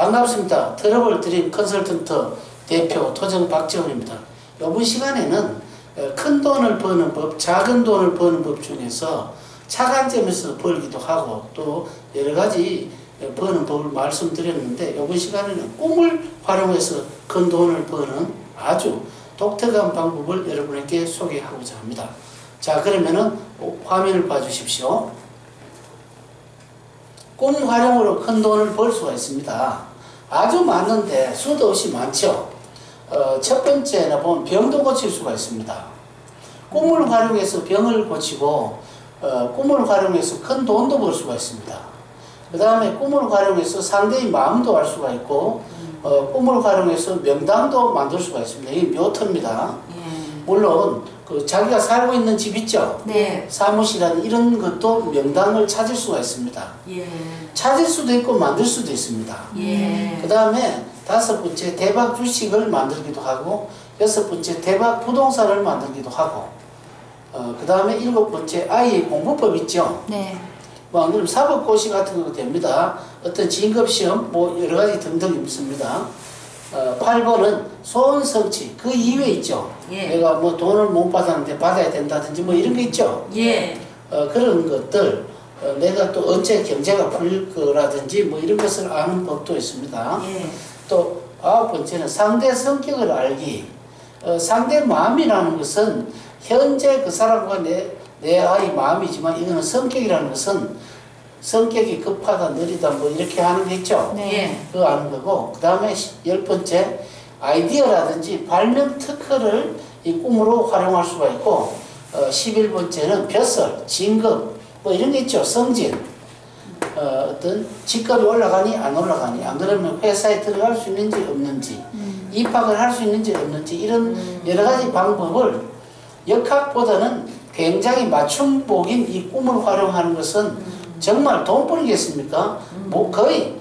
반갑습니다. 트러블 드림 컨설턴트 대표 토정 박지원입니다. 이번 시간에는 큰 돈을 버는 법, 작은 돈을 버는 법 중에서 차관점에서 벌기도 하고 또 여러가지 버는 법을 말씀드렸는데, 이번 시간에는 꿈을 활용해서 큰 돈을 버는 아주 독특한 방법을 여러분에게 소개하고자 합니다. 자, 그러면은 화면을 봐주십시오. 꿈 활용으로 큰 돈을 벌 수가 있습니다. 아주 많은데 수도 없이 많죠. 첫 번째는 보면 병도 고칠 수가 있습니다. 꿈을 활용해서 병을 고치고 꿈을 활용해서 큰 돈도 벌 수가 있습니다. 그 다음에 꿈을 활용해서 상대의 마음도 알 수가 있고 꿈을 활용해서 명당도 만들 수가 있습니다. 이게 묘터입니다. 물론 자기가 살고 있는 집 있죠? 네. 사무실이라든 이런 것도 명당을 찾을 수가 있습니다. 예. 찾을 수도 있고 만들 수도 있습니다. 예. 그 다음에 다섯 번째 대박 주식을 만들기도 하고, 여섯 번째 대박 부동산을 만들기도 하고, 그 다음에 일곱 번째 아이의 공부법 있죠? 네. 뭐, 안 그러면 사법고시 같은 거 됩니다. 어떤 진급시험, 뭐, 여러 가지 등등 있습니다. 8번은 소원 성취, 그 이외에 있죠. 예. 내가 뭐 돈을 못 받았는데 받아야 된다든지 뭐 이런 게 있죠. 예. 그런 것들, 내가 또 언제 경제가 풀릴 거라든지 뭐 이런 것을 아는 법도 있습니다. 예. 또 아홉 번째는 상대 성격을 알기. 상대 마음이라는 것은 현재 그 사람과 내 아이 마음이지만, 이거는 성격이라는 것은 성격이 급하다 느리다 뭐 이렇게 하는 게 있죠. 네. 그거 아는 거고, 그 다음에 열 번째 아이디어라든지 발명 특허를 이 꿈으로 활용할 수가 있고, 11번째는 벼슬, 진급 뭐 이런 게 있죠. 승진, 어떤 직급이 올라가니 안 올라가니, 안 그러면 회사에 들어갈 수 있는지 없는지, 입학을 할 수 있는지 없는지, 이런 여러 가지 방법을 역학보다는 굉장히 맞춤복인 이 꿈을 활용하는 것은 정말 돈벌이겠습니까? 뭐 거의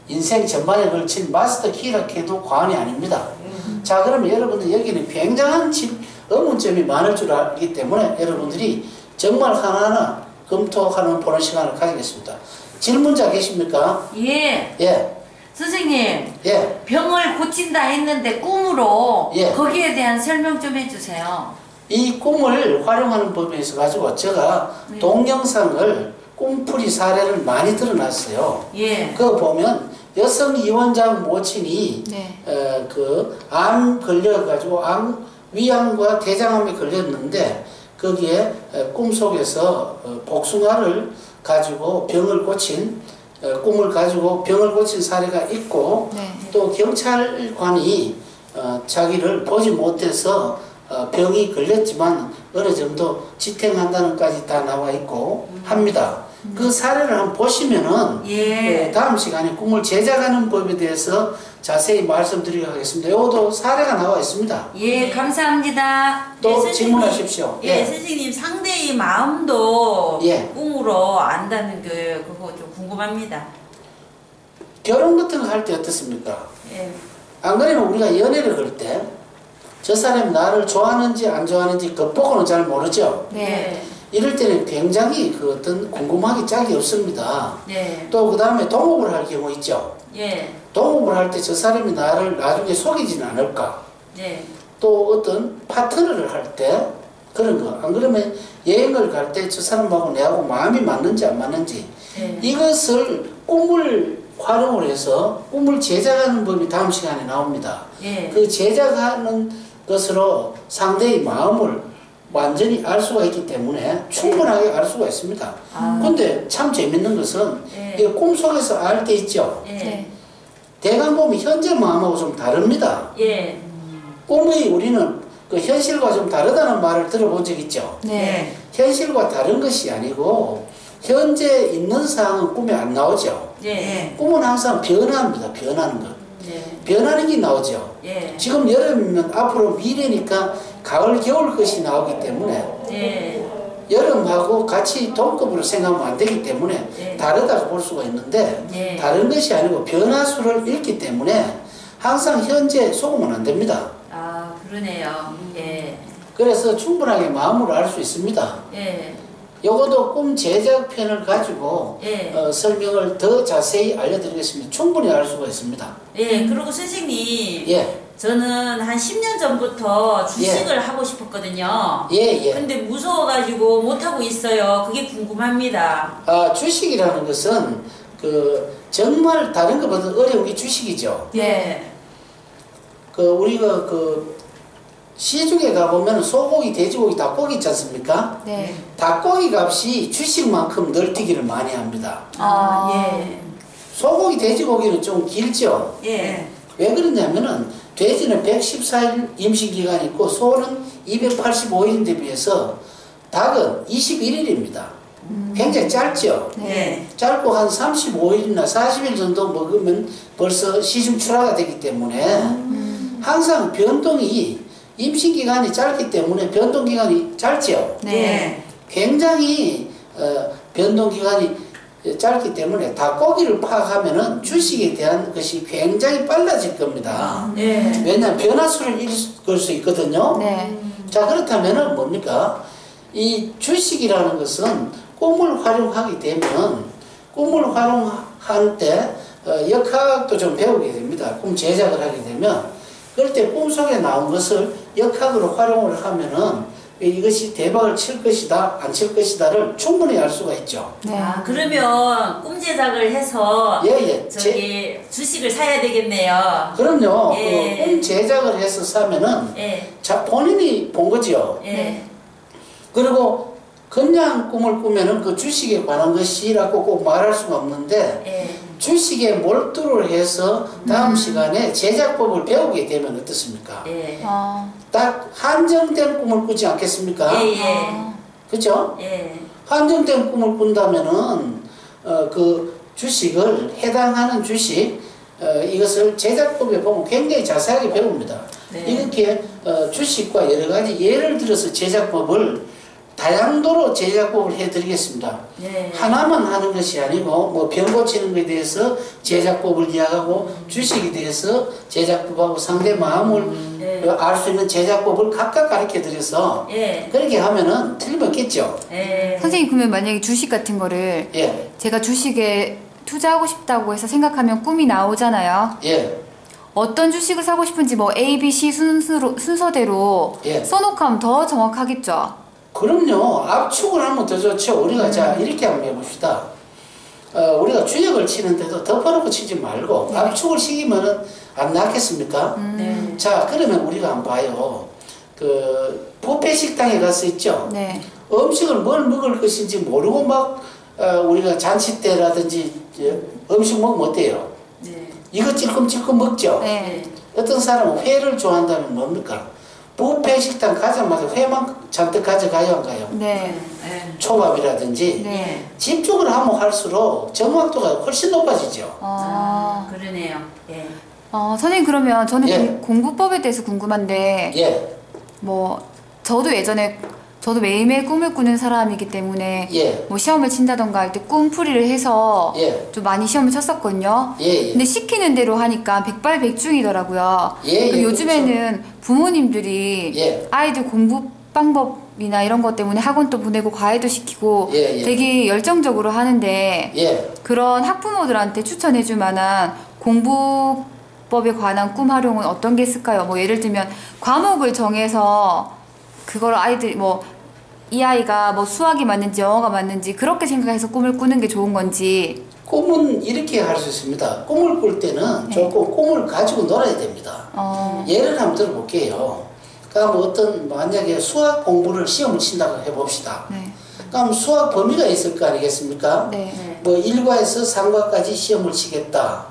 인생 전반에 걸친 마스터 키라 해도 과언이 아닙니다. 자, 그러면 여러분들 여기는 굉장한 의문점이 많을 줄 알기 때문에 여러분들이 정말 하나하나 검토하는 보는 시간을 가지겠습니다. 질문자 계십니까? 예. 예. 선생님. 예. 병을 고친다 했는데 꿈으로 예. 거기에 대한 설명 좀 해주세요. 이 꿈을 활용하는 법에 있어 가지고 제가 동영상을 꿈풀이 사례를 많이 드러났어요. 예. 그거 보면 여성 이원장 모친이 네. 암 걸려가지고 위암과 대장암에 걸렸는데, 거기에 꿈속에서 복숭아를 가지고 병을 고친 꿈을 가지고 병을 고친 사례가 있고, 네. 또 경찰관이 자기를 보지 못해서 병이 걸렸지만 어느 정도 지탱한다는 까지 다 나와 있고 합니다. 그 사례를 한번 보시면은 예. 다음 시간에 꿈을 제작하는 법에 대해서 자세히 말씀드리도록 하겠습니다. 이것도 사례가 나와 있습니다. 예, 감사합니다. 또 예, 질문하십시오. 예, 선생님, 상대의 마음도 예. 꿈으로 안다는 게 그거 좀 궁금합니다. 결혼 같은 거 할 때 어떻습니까? 예. 안 그러면 우리가 연애를 걸 때 저 사람이 나를 좋아하는지 안 좋아하는지 겉보고는 잘 모르죠. 네. 이럴 때는 굉장히 어떤 궁금하기 짝이 없습니다. 예. 또 그 다음에 동업을 할 경우 있죠. 예. 동업을 할 때 저 사람이 나를 나중에 속이지는 않을까. 예. 또 어떤 파트너를 할 때 그런 거. 안 그러면 여행을 갈 때 저 사람하고 내하고 마음이 맞는지 안 맞는지, 예. 이것을 꿈을 활용을 해서 꿈을 제작하는 법이 다음 시간에 나옵니다. 예. 그 제작하는 것으로 상대의 마음을 완전히 알 수가 있기 때문에 충분하게 알 수가 있습니다. 근데 참 재밌는 것은 예. 이 꿈속에서 알 때 있죠. 예. 네. 대강 보면 현재 마음하고 좀 다릅니다. 예. 꿈이 우리는 그 현실과 좀 다르다는 말을 들어본 적 있죠. 네. 현실과 다른 것이 아니고 현재 있는 상황은 꿈에 안 나오죠. 예. 꿈은 항상 변화입니다. 변하는 것. 예. 변하는 게 나오죠. 예. 지금 여름이면 앞으로 미래니까 가을, 겨울 것이 나오기 때문에 예. 여름하고 같이 동급으로 생각하면 안 되기 때문에 예. 다르다고 볼 수가 있는데, 예. 다른 것이 아니고 변화수를 읽기 때문에 항상 현재 속으면 안 됩니다. 아, 그러네요. 예. 그래서 충분하게 마음으로 알 수 있습니다. 예. 요것도 꿈 제작편을 가지고 예. 설명을 더 자세히 알려드리겠습니다. 충분히 알 수가 있습니다. 예, 그리고 선생님. 예. 저는 한 10년 전부터 주식을 하고 싶었거든요. 예. 근데 무서워가지고 못하고 있어요. 그게 궁금합니다. 주식이라는 것은 정말 다른 것보다 어려운 게 주식이죠. 예. 우리가 시중에 가보면 소고기, 돼지고기, 닭고기 있지 않습니까? 네. 닭고기 값이 주식만큼 널뛰기를 많이 합니다. 예. 소고기, 돼지고기는 좀 길죠? 예. 왜 그러냐면은 돼지는 114일 임신기간이 있고 소는 285일인데 비해서 닭은 21일입니다. 굉장히 짧죠? 네. 짧고 한 35일이나 40일 정도 먹으면 벌써 시중 출하가 되기 때문에 항상 변동이 임신기간이 짧기 때문에 변동기간이 짧죠? 네. 굉장히 변동기간이 짧기 때문에 닭고기를 파악하면은 주식에 대한 것이 굉장히 빨라질 겁니다. 예. 왜냐하면 변화수를 읽을 수 있거든요. 네. 자, 그렇다면은 뭡니까? 이 주식이라는 것은 꿈을 활용하게 되면 꿈을 활용할 때 역학도 좀 배우게 됩니다. 꿈 제작을 하게 되면 그럴 때 꿈속에 나온 것을 역학으로 활용을 하면은 이것이 대박을 칠 것이다, 안 칠 것이다를 충분히 알 수가 있죠. 네. 그러면 꿈 제작을 해서 예. 저기 주식을 사야 되겠네요. 그럼요. 예. 꿈 제작을 해서 사면은 예. 본인이 본 거죠. 예. 그리고 그냥 꿈을 꾸면은 그 주식에 관한 것이라고 꼭 말할 수가 없는데 예. 주식에 몰두를 해서 다음 시간에 제작법을 배우게 되면 어떻습니까? 예. 딱 한정된 꿈을 꾸지 않겠습니까? 예. 그죠? 예. 한정된 꿈을 꾼다면은 그 주식을 해당하는 주식 이것을 제작법에 보면 굉장히 자세하게 배웁니다. 네. 이렇게 주식과 여러 가지 예를 들어서 제작법을 다양도로 제작법을 해드리겠습니다. 네. 하나만 하는 것이 아니고 뭐 병 고치는 것에 대해서 제작법을 이야기하고 주식에 대해서 제작법하고 상대 마음을 알 수 있는 제작법을 각각 가르쳐 드려서 예. 그렇게 하면은 틀림없겠죠. 예. 선생님 그러면 만약에 주식 같은 거를 예. 제가 주식에 투자하고 싶다고 해서 생각하면 꿈이 나오잖아요. 예. 어떤 주식을 사고 싶은지 뭐 A, B, C 순서대로 예. 써놓고 하면 더 정확하겠죠. 그럼요. 압축을 하면 더 좋죠. 우리가 자 이렇게 한번 해봅시다. 우리가 주역을 치는데도 덮어놓고 치지 말고 압축을 시키면은 안 낫겠습니까? 네. 자, 그러면 우리가 한번 봐요. 뷔페 식당에 가서 있죠. 네. 음식을 뭘 먹을 것인지 모르고 막 우리가 잔치 때라든지 음식 먹으면 어때요? 네. 이거 찔끔찔끔 먹죠. 네. 어떤 사람은 회를 좋아한다면 뭡니까? 뷔페 식당 가자마자 회만 잔뜩 가져가요, 안 가요? 네. 예. 초밥이라든지 네. 집중을 하면 할수록 정확도가 훨씬 높아지죠. 그러네요. 예. 선생님 그러면 저는 예. 공부법에 대해서 궁금한데 예, 뭐 저도 매일매일 꿈을 꾸는 사람이기 때문에 예. 뭐 시험을 친다던가 할 때 꿈풀이를 해서 예. 좀 많이 시험을 쳤었거든요. 예. 근데 시키는 대로 하니까 백발백중이더라고요. 예, 그리고 예, 요즘에는 부모님들이 예. 아이들 공부 방법이나 이런 것 때문에 학원도 보내고 과외도 시키고 예, 예. 되게 열정적으로 하는데 예. 그런 학부모들한테 추천해줄 만한 공부법에 관한 꿈 활용은 어떤 게 있을까요? 뭐 예를 들면 과목을 정해서 그걸 아이들 뭐 이 아이가 뭐 수학이 맞는지 영어가 맞는지 그렇게 생각해서 꿈을 꾸는 게 좋은 건지. 꿈은 이렇게 할 수 있습니다. 꿈을 꿀 때는 조금 꿈을 가지고 놀아야 됩니다. 예를 한번 들어볼게요. 그럼 만약에 수학 공부를 시험을 친다고 해봅시다. 네. 그럼 수학 범위가 있을 거 아니겠습니까? 네. 뭐 1과에서 3과까지 시험을 치겠다.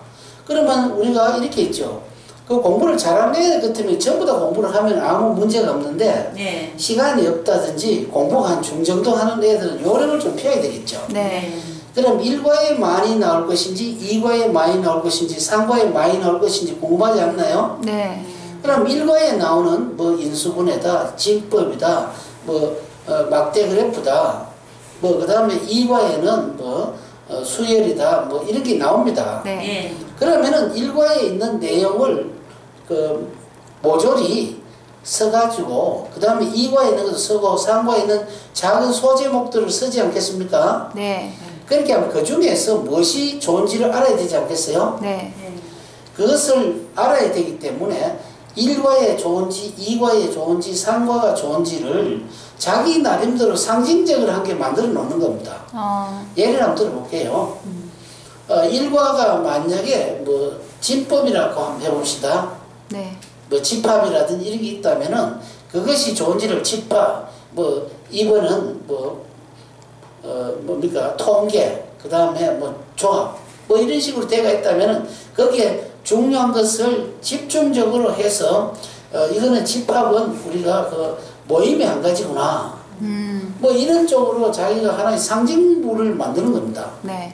그러면 우리가 이렇게 있죠. 그 공부를 잘하는 애 같으면 전부 다 공부를 하면 아무 문제가 없는데 네. 시간이 없다든지 공부가 한 중정도 하는 애들은 요령을 좀 펴야 되겠죠. 네. 그럼 1과에 많이 나올 것인지 2과에 많이 나올 것인지 3과에 많이 나올 것인지 궁금하지 않나요? 네. 그럼 1과에 나오는 뭐 인수분해다, 진법이다, 뭐 막대 그래프다, 뭐 그다음에 2과에는 뭐 수열이다, 뭐 이런 게 나옵니다. 네. 예. 그러면은 1과에 있는 내용을 모조리 써가지고 그 다음에 2과에 있는 것도 쓰고 3과에 있는 작은 소제목들을 쓰지 않겠습니까? 네. 그렇게 하면 그 중에서 무엇이 좋은지를 알아야 되지 않겠어요? 네. 그것을 알아야 되기 때문에 1과에 좋은지 2과에 좋은지 3과가 좋은지를 자기 나름대로 상징적으로 한 개 만들어 놓는 겁니다. 예를 한번 들어볼게요. 1과가 만약에 뭐 진법이라고 한번 해봅시다. 네. 뭐 집합이라든지 이런 게 있다면은 그것이 좋은지를 집합, 뭐 2번은 뭡니까 통계, 그 다음에 뭐 조합, 뭐 이런 식으로 되어 있다면은 거기에 중요한 것을 집중적으로 해서 이거는 집합은 우리가 그 모임의 한 가지구나. 뭐 이런 쪽으로 자기가 하나의 상징물을 만드는 겁니다. 네.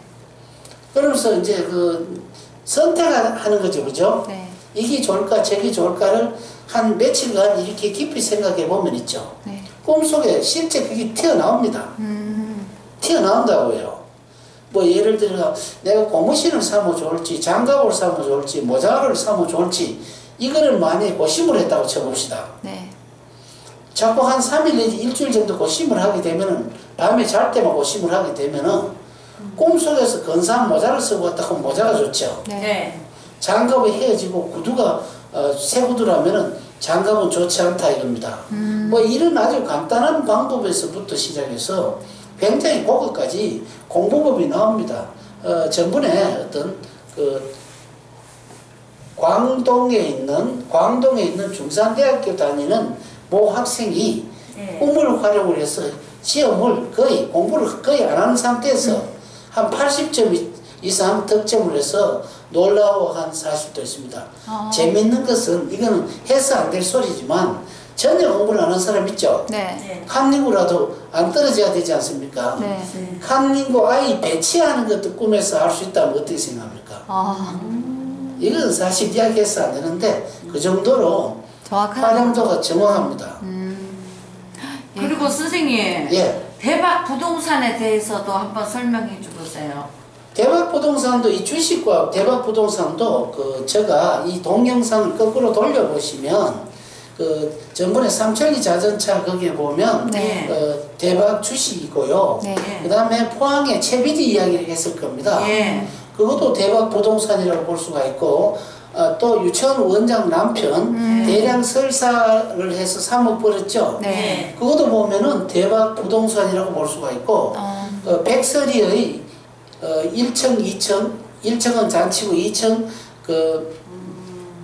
그러면서 이제 그 선택하는 거죠, 그죠? 네. 이게 좋을까, 저게 좋을까를 한 며칠간 이렇게 깊이 생각해 보면 있죠. 네. 꿈속에 실제 그게 튀어나옵니다. 튀어나온다고요. 뭐 예를 들어 내가 고무신을 사면 좋을지 장갑을 사면 좋을지 모자를 사면 좋을지 이거를 많이 고심을 했다고 쳐봅시다. 네. 자꾸 한 3일 내지 일주일 정도 고심을 하게 되면은 밤에 잘 때만 고심을 하게 되면은 꿈속에서 근사한 모자를 쓰고 왔다 하면 모자가 좋죠. 네. 네. 장갑이 헤어지고 구두가 새 구두라면은 장갑은 좋지 않다 이겁니다. 뭐 이런 아주 간단한 방법에서부터 시작해서 굉장히 고급까지 공부법이 나옵니다. 전번에 어떤 그 광동에 있는 중산대학교 다니는 모 학생이 네. 꿈을 활용을 해서 시험을 공부를 거의 안 하는 상태에서 한 80점 이상 득점을 해서 놀라워한 사실도 있습니다. 재밌는 것은 이거는 해서 안 될 소리지만 전혀 공부를 안 하는 사람 있죠? 네. 네. 칸닝구라도 안 떨어져야 되지 않습니까? 네. 칸닝구 아이 배치하는 것도 꿈에서 할 수 있다면 어떻게 생각합니까? 이건 사실 이야기해서 안 되는데 그 정도로 정확한. 활용도가 정확합니다. 그리고 선생님, 예. 대박 부동산에 대해서도 한번 설명해 주세요. 대박부동산도 이 주식과 대박부동산도 제가 이 동영상을 거꾸로 돌려보시면 전번에 삼천리 자전차 거기에 보면 네. 대박 주식이고요. 네. 그 다음에 포항에 채비지 이야기를 했을 겁니다. 예. 그것도 대박 부동산이라고 볼 수가 있고 또 유치원 원장 남편 대량 설사를 해서 3억 벌었죠. 네. 그것도 보면은 대박 부동산이라고 볼 수가 있고 백설이의 1층, 2층, 1층은 잔치고 2층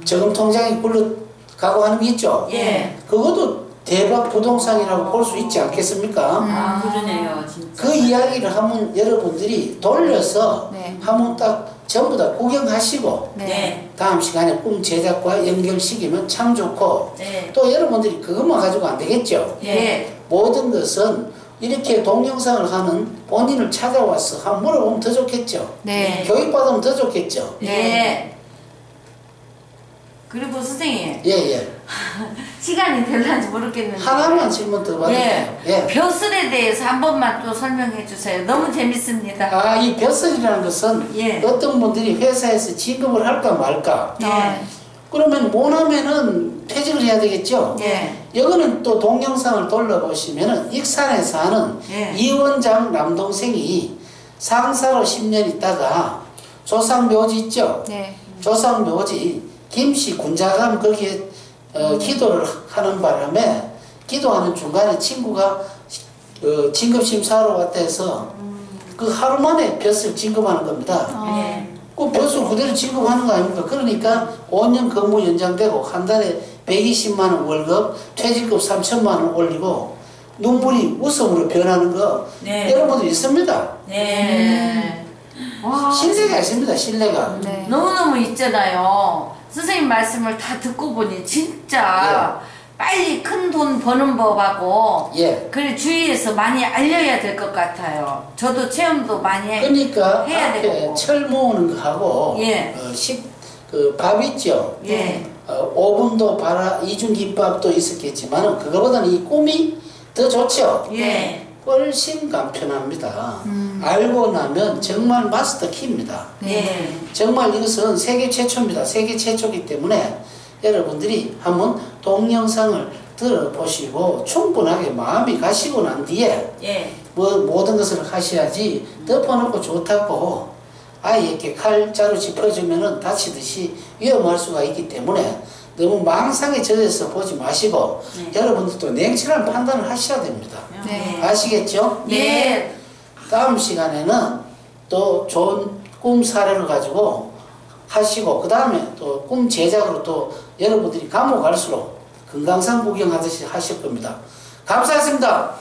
저금 통장이 굴러가고 하는 게 있죠. 예. 그것도 대박 부동산이라고 볼 수 있지 않겠습니까? 아, 그러네요, 진짜. 그 이야기를 한번 여러분들이 돌려서 네. 한번 딱 전부 다 구경하시고 네. 네. 다음 시간에 꿈 제작과 연결시키면 참 좋고 네. 또 여러분들이 그것만 가지고 안 되겠죠. 예. 모든 것은 이렇게 동영상을 하는 본인을 찾아와서 한번 물어보면 더 좋겠죠. 네. 교육받으면 더 좋겠죠. 예. 그리고 선생님, 예. 시간이 될런지 모르겠는데. 하나만 질문 더 받을게요. 예. 벼슬에 대해서 한 번만 또 설명해 주세요. 너무 재밌습니다. 이 벼슬이라는 것은 예. 어떤 분들이 회사에서 진급을 할까 말까. 네. 그러면 못하면은 퇴직을 해야 되겠죠. 예. 이거는 또 동영상을 돌려보시면은 익산에 사는 예. 이 원장 남동생이 상사로 10년 있다가 조상묘지 있죠. 네. 조상묘지 김씨 군자감 거기에 기도를 하는 바람에 기도하는 중간에 친구가 진급심사하러 왔다 해서 그 하루 만에 벼슬 진급하는 겁니다. 네. 그 벼슬 그대로 진급하는 거 아닙니까? 그러니까 5년 근무 연장되고 한 달에 120만 원 월급, 퇴직금 3천만 원 올리고 눈물이 웃음으로 변하는 거 네. 여러분들 있습니다. 네. 와, 신뢰가 있습니다. 신뢰가. 네. 너무너무 있잖아요. 선생님 말씀을 다 듣고 보니 진짜 빨리 큰 돈 버는 법하고 예. 그래 주위에서 많이 알려야 될 것 같아요. 저도 체험도 많이 그러니까 해야 앞에 되고. 철 모으는 거 하고 예. 밥 있죠. 예. 오븐도 이중김밥도 있었겠지만 그거보다는 이 꿈이 더 좋죠. 예. 훨씬 간편합니다. 알고 나면 정말 마스터 키입니다. 네. 정말 이것은 세계 최초입니다. 세계 최초이기 때문에 여러분들이 한번 동영상을 들어보시고 충분하게 마음이 가시고 난 뒤에 예. 뭐 모든 것을 하셔야지 덮어놓고 좋다고 아이에게 칼자루 짚어주면은 다치듯이 위험할 수가 있기 때문에 너무 망상에 젖어서 보지 마시고 네. 여러분들도 냉철한 판단을 하셔야 됩니다. 네. 아시겠죠? 네. 다음 시간에는 또 좋은 꿈 사례를 가지고 하시고 그 다음에 또 꿈 제작으로 또 여러분들이 감옥 갈수록 금강산 구경하듯이 하실 겁니다. 감사했습니다.